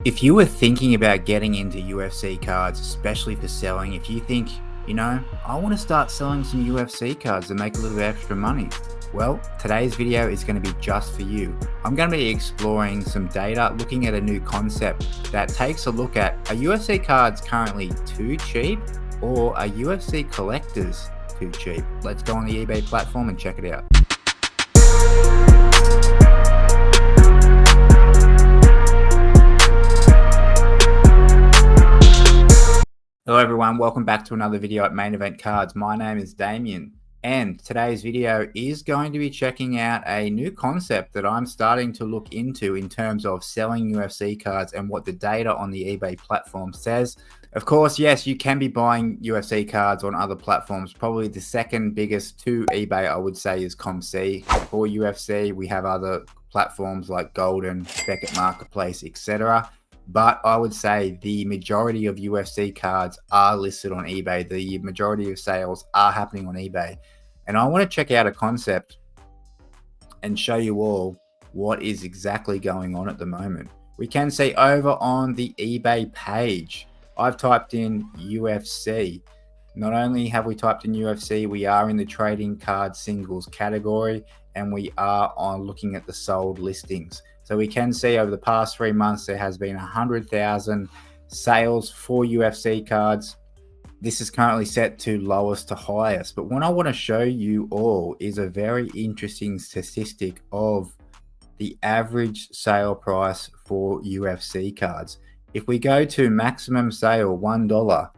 If you were thinking about getting into UFC cards, especially for selling, if you think, I want to start selling some UFC cards and make a little bit extra money, well, today's video is going to be just for you. I'm going to be exploring some data, looking at a new concept that takes a look at, are UFC cards currently too cheap or are UFC collectors too cheap? Let's go on the eBay platform and check it out. Hello everyone, welcome back to another video at Main Event Cards. My name is Damien and today's video is going to be checking out a new concept that I'm starting to look into in terms of selling UFC cards and what the data on the eBay platform says. Of course, yes, you can be buying UFC cards on other platforms. Probably the second biggest to eBay, I would say, is ComC. For UFC, we have other platforms like Golden, Beckett Marketplace, etc. But I would say the majority of UFC cards are listed on eBay. The majority of sales are happening on eBay. And I want to check out a concept and show you all what is exactly going on at the moment. We can see over on the eBay page, I've typed in UFC. Not only have we typed in UFC, we are in the trading card singles category and we are on looking at the sold listings. So we can see over the past 3 months, there has been 100,000 sales for UFC cards. This is currently set to lowest to highest. But what I want to show you all is a very interesting statistic of the average sale price for UFC cards. If we go to maximum sale, $1,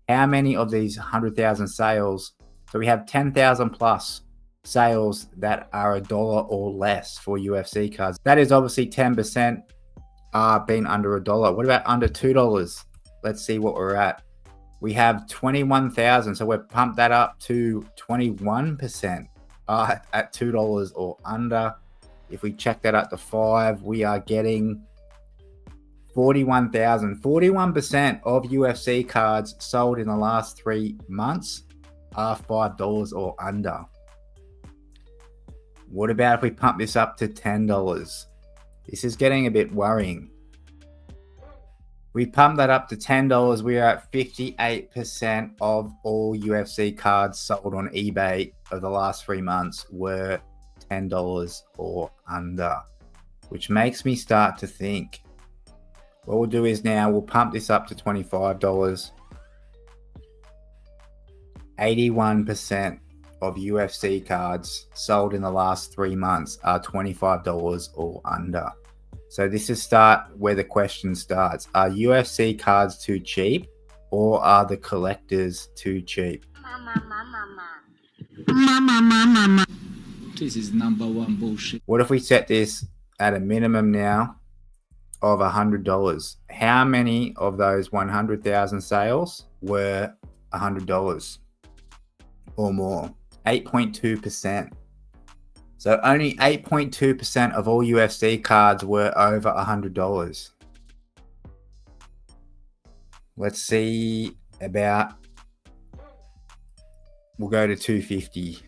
how many of these 100,000 sales? So we have 10,000 plus sales that are $1 or less for UFC cards. That is obviously 10% been under $1. What about under $2? Let's see what we're at. We have 21,000, so we've pumped that up to 21% at $2 or under. If we check that up to 5, we are getting 41,000. 41% of UFC cards sold in the last 3 months are $5 or under. What about if we pump this up to $10? This is getting a bit worrying. We pump that up to $10, we are at 58% of all UFC cards sold on eBay over the last 3 months were $10 or under, which makes me start to think. What we'll do is now we'll pump this up to $25. 81% of UFC cards sold in the last 3 months are $25 or under. So this is where the question starts. Are UFC cards too cheap or are the collectors too cheap? This is number one bullshit. What if we set this at a minimum now of $100? How many of those 100,000 sales were $100 or more? 8.2%. So only 8.2% of all UFC cards were over $100. Let's see about, we'll go to 250.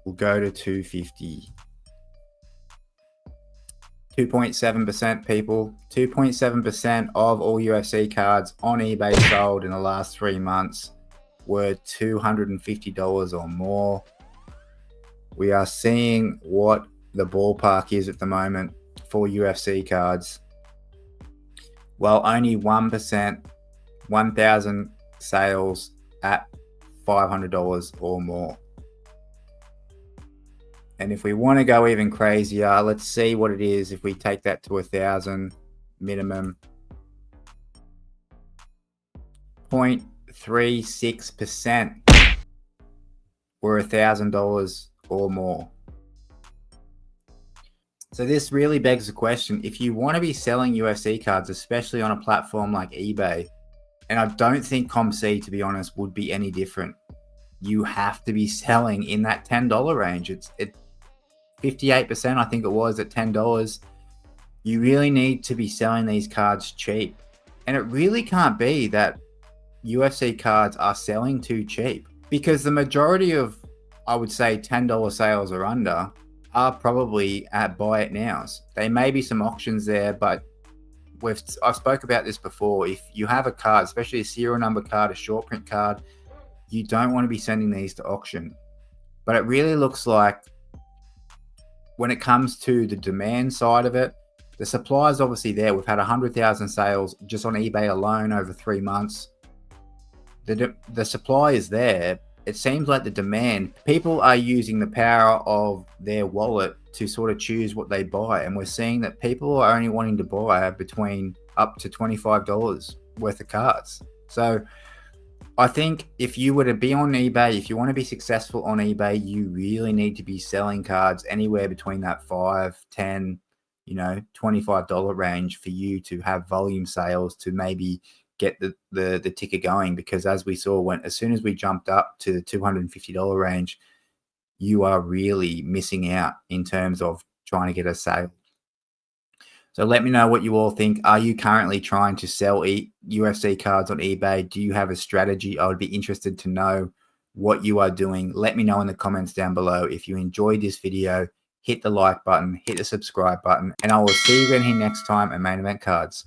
We'll go to 250. 2.7% people, 2.7% of all UFC cards on eBay sold in the last 3 months were $250 or more. We are seeing what the ballpark is at the moment for UFC cards. Well, only 1%, 1,000 sales at $500 or more. And if we want to go even crazier, let's see what it is if we take that to 1,000 minimum. 0.36% were $1,000 or more. So this really begs the question, if you want to be selling UFC cards, especially on a platform like eBay, and I don't think ComC, to be honest, would be any different. You have to be selling in that $10 range. It's 58%, I think it was, at $10. You really need to be selling these cards cheap. And it really can't be that UFC cards are selling too cheap, because the majority of, I would say, $10 sales or under are probably at buy it nows. There may be some auctions there, but I've spoke about this before. If you have a card, especially a serial number card, a short print card, you don't want to be sending these to auction. But it really looks like when it comes to the demand side of it, the supply is obviously there. We've had 100,000 sales just on eBay alone over 3 months. The supply is there. It seems like the demand, people are using the power of their wallet to sort of choose what they buy. And we're seeing that people are only wanting to buy between up to $25 worth of cards. So I think if you were to be on eBay, if you want to be successful on eBay, you really need to be selling cards anywhere between that $5, $10, $25 range for you to have volume sales to maybe get the ticker going. Because as we saw, as soon as we jumped up to the $250 range, you are really missing out in terms of trying to get a sale. So let me know what you all think. Are you currently trying to sell UFC cards on eBay? Do you have a strategy? I would be interested to know what you are doing. Let me know in the comments down below. If you enjoyed this video, hit the like button, hit the subscribe button, and I will see you again here next time at Main Event Cards.